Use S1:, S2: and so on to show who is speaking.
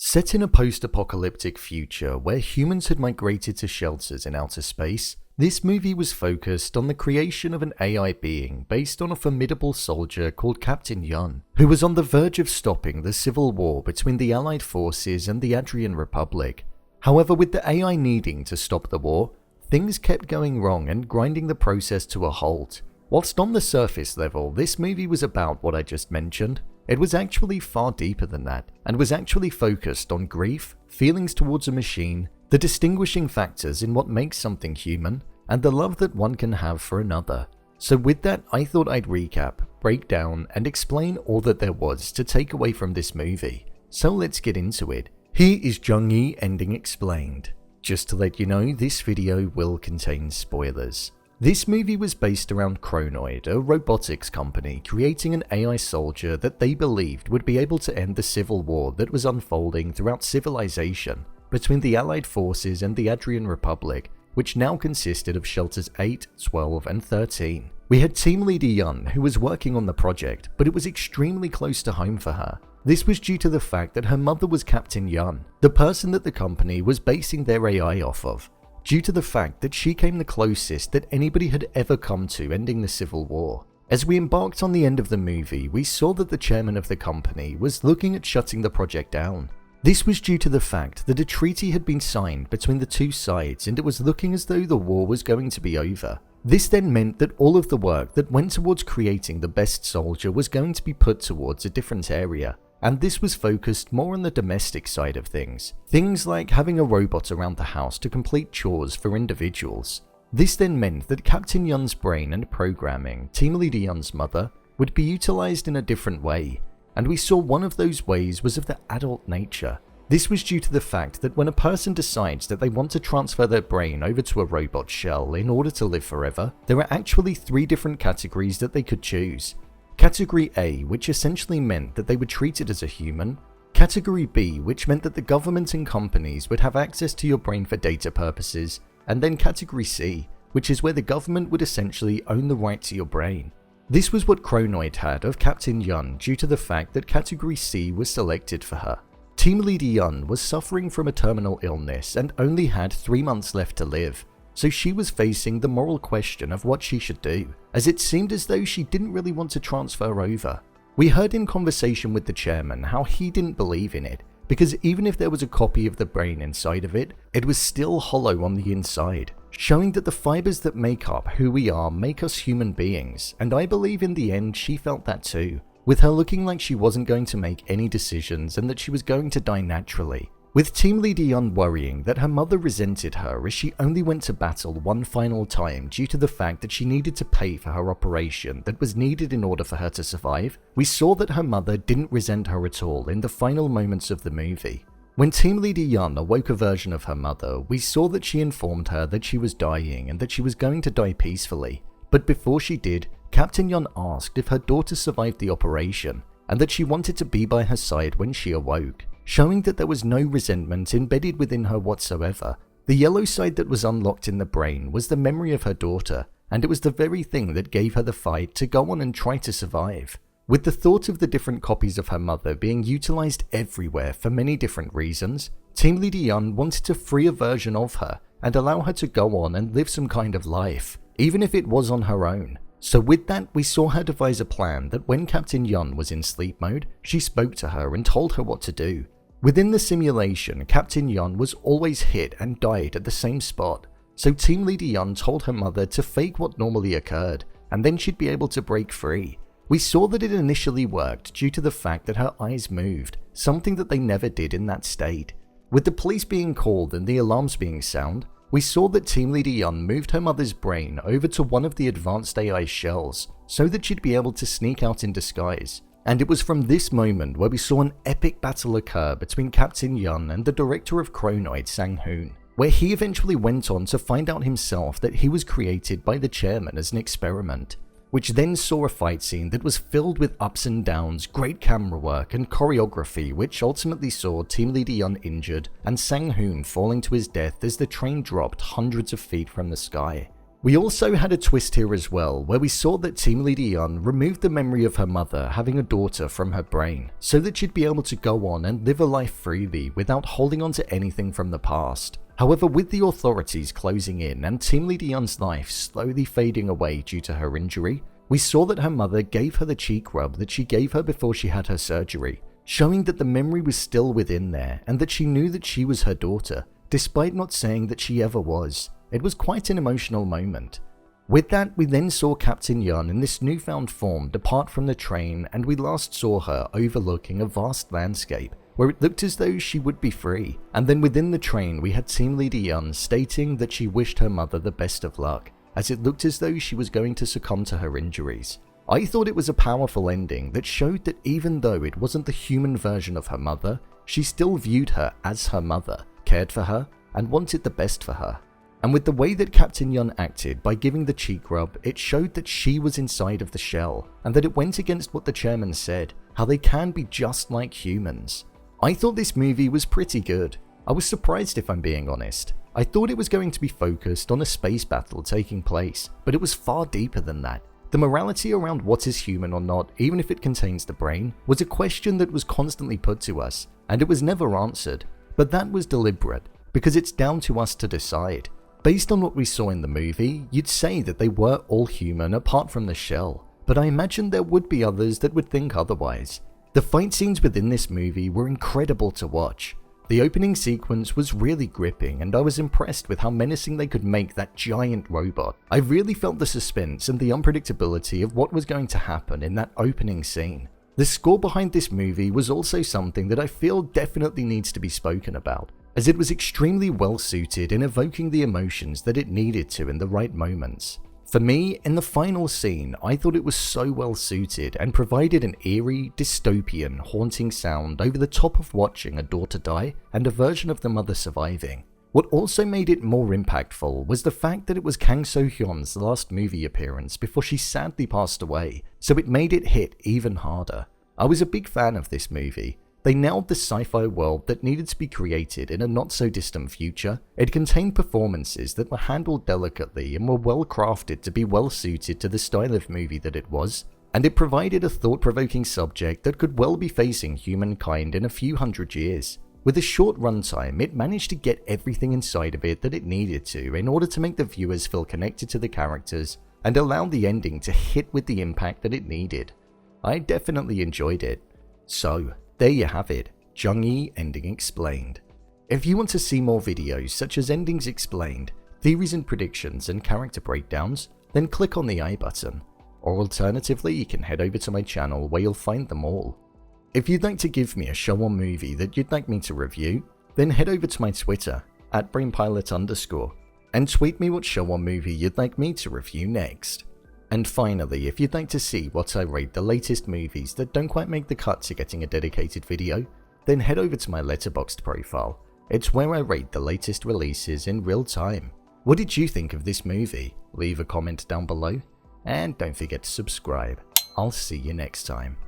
S1: Set in a post-apocalyptic future where humans had migrated to shelters in outer space, this movie was focused on the creation of an AI being based on a formidable soldier called Capatin Yun, who was on the verge of stopping the civil war between the Allied forces and the Adrian Republic. However, with the AI needing to stop the war, things kept going wrong and grinding the process to a halt. Whilst on the surface level, this movie was about what I just mentioned, it was actually far deeper than that, and was actually focused on grief, feelings towards a machine, the distinguishing factors in what makes something human, and the love that one can have for another. So with that, I thought I'd recap, break down, and explain all that there was to take away from this movie. So let's get into it. Here is Jung-Yi Ending Explained. Just to let you know, this video will contain spoilers. This movie was based around Kronoid, a robotics company creating an AI soldier that they believed would be able to end the civil war that was unfolding throughout civilization between the Allied forces and the Adrian Republic, which now consisted of Shelters 8, 12, and 13. We had team leader Yun, who was working on the project, but it was extremely close to home for her. This was due to the fact that her mother was Capatin Yun, the person that the company was basing their AI off of, due to the fact that she came the closest that anybody had ever come to ending the civil war. As we embarked on the end of the movie, we saw that the chairman of the company was looking at shutting the project down. This was due to the fact that a treaty had been signed between the two sides and it was looking as though the war was going to be over. This then meant that all of the work that went towards creating the best soldier was going to be put towards a different area. And this was focused more on the domestic side of things. Things like having a robot around the house to complete chores for individuals. This then meant that Capatin Yun's brain and programming, Team Leader Yun's mother, would be utilized in a different way. And we saw one of those ways was of the adult nature. This was due to the fact that when a person decides that they want to transfer their brain over to a robot shell in order to live forever, there are actually 3 different categories that they could choose. Category A, which essentially meant that they were treated as a human. Category B, which meant that the government and companies would have access to your brain for data purposes. And then Category C, which is where the government would essentially own the right to your brain. This was what Kronoid had of Capatin Yun due to the fact that Category C was selected for her. Team Leader Yun was suffering from a terminal illness and only had 3 months left to live. So she was facing the moral question of what she should do, as it seemed as though she didn't really want to transfer over. We heard in conversation with the chairman how he didn't believe in it, because even if there was a copy of the brain inside of it, it was still hollow on the inside, showing that the fibers that make up who we are make us human beings, and I believe in the end she felt that too, with her looking like she wasn't going to make any decisions and that she was going to die naturally. With Team Leader Yun worrying that her mother resented her as she only went to battle one final time due to the fact that she needed to pay for her operation that was needed in order for her to survive, we saw that her mother didn't resent her at all in the final moments of the movie. When Team Leader Yun awoke a version of her mother, we saw that she informed her that she was dying and that she was going to die peacefully. But before she did, Capatin Yun asked if her daughter survived the operation, and that she wanted to be by her side when she awoke, showing that there was no resentment embedded within her whatsoever. The yellow side that was unlocked in the brain was the memory of her daughter, and it was the very thing that gave her the fight to go on and try to survive. With the thought of the different copies of her mother being utilized everywhere for many different reasons, Team Leader Yun wanted to free a version of her and allow her to go on and live some kind of life, even if it was on her own. So with that, we saw her devise a plan that when Capatin Yun was in sleep mode, she spoke to her and told her what to do. Within the simulation, Capatin Yun was always hit and died at the same spot, so Team Leader Yun told her mother to fake what normally occurred, and then she'd be able to break free. We saw that it initially worked due to the fact that her eyes moved, something that they never did in that state. With the police being called and the alarms being sound, we saw that Team Leader Yun moved her mother's brain over to one of the advanced AI shells so that she'd be able to sneak out in disguise. And it was from this moment where we saw an epic battle occur between Capatin Yun and the director of Kronoid, Sang-Woon, where he eventually went on to find out himself that he was created by the chairman as an experiment, which then saw a fight scene that was filled with ups and downs, great camera work and choreography, which ultimately saw Team Leader Yun injured and Sang-Woon falling to his death as the train dropped hundreds of feet from the sky. We also had a twist here as well, where we saw that team leader Yun removed the memory of her mother having a daughter from her brain, so that she'd be able to go on and live a life freely without holding on to anything from the past. However, with the authorities closing in and team leader Yun's life slowly fading away due to her injury, we saw that her mother gave her the cheek rub that she gave her before she had her surgery, showing that the memory was still within there and that she knew that she was her daughter, despite not saying that she ever was. It was quite an emotional moment. With that, we then saw Capatin Yun in this newfound form depart from the train, and we last saw her overlooking a vast landscape where it looked as though she would be free. And then within the train, we had team leader Yun stating that she wished her mother the best of luck, as it looked as though she was going to succumb to her injuries. I thought it was a powerful ending that showed that even though it wasn't the human version of her mother, she still viewed her as her mother, cared for her, and wanted the best for her. And with the way that Capatin Yun acted by giving the cheek rub, it showed that she was inside of the shell, and that it went against what the chairman said, how they can be just like humans. I thought this movie was pretty good. I was surprised, if I'm being honest. I thought it was going to be focused on a space battle taking place, but it was far deeper than that. The morality around what is human or not, even if it contains the brain, was a question that was constantly put to us, and it was never answered. But that was deliberate, because it's down to us to decide. Based on what we saw in the movie, you'd say that they were all human apart from the shell, but I imagine there would be others that would think otherwise. The fight scenes within this movie were incredible to watch. The opening sequence was really gripping, and I was impressed with how menacing they could make that giant robot. I really felt the suspense and the unpredictability of what was going to happen in that opening scene. The score behind this movie was also something that I feel definitely needs to be spoken about, as it was extremely well suited in evoking the emotions that it needed to in the right moments. For me, in the final scene, I thought it was so well suited and provided an eerie, dystopian, haunting sound over the top of watching a daughter die and a version of the mother surviving. What also made it more impactful was the fact that it was Kang Seo-Hyun's last movie appearance before she sadly passed away, so it made it hit even harder. I was a big fan of this movie. They nailed the sci-fi world that needed to be created in a not-so-distant future. It contained performances that were handled delicately and were well crafted to be well suited to the style of movie that it was, and it provided a thought-provoking subject that could well be facing humankind in a few hundred years. With a short runtime, it managed to get everything inside of it that it needed to in order to make the viewers feel connected to the characters and allow the ending to hit with the impact that it needed. I definitely enjoyed it. So, there you have it, Jung-Yi Ending Explained. If you want to see more videos such as Endings Explained, theories and predictions and character breakdowns, then click on the I button. Or alternatively, you can head over to my channel where you'll find them all. If you'd like to give me a show or movie that you'd like me to review, then head over to my Twitter, @brainpilot_, and tweet me what show or movie you'd like me to review next. And finally, if you'd like to see what I rate the latest movies that don't quite make the cut to getting a dedicated video, then head over to my Letterboxd profile. It's where I rate the latest releases in real time. What did you think of this movie? Leave a comment down below, and don't forget to subscribe. I'll see you next time.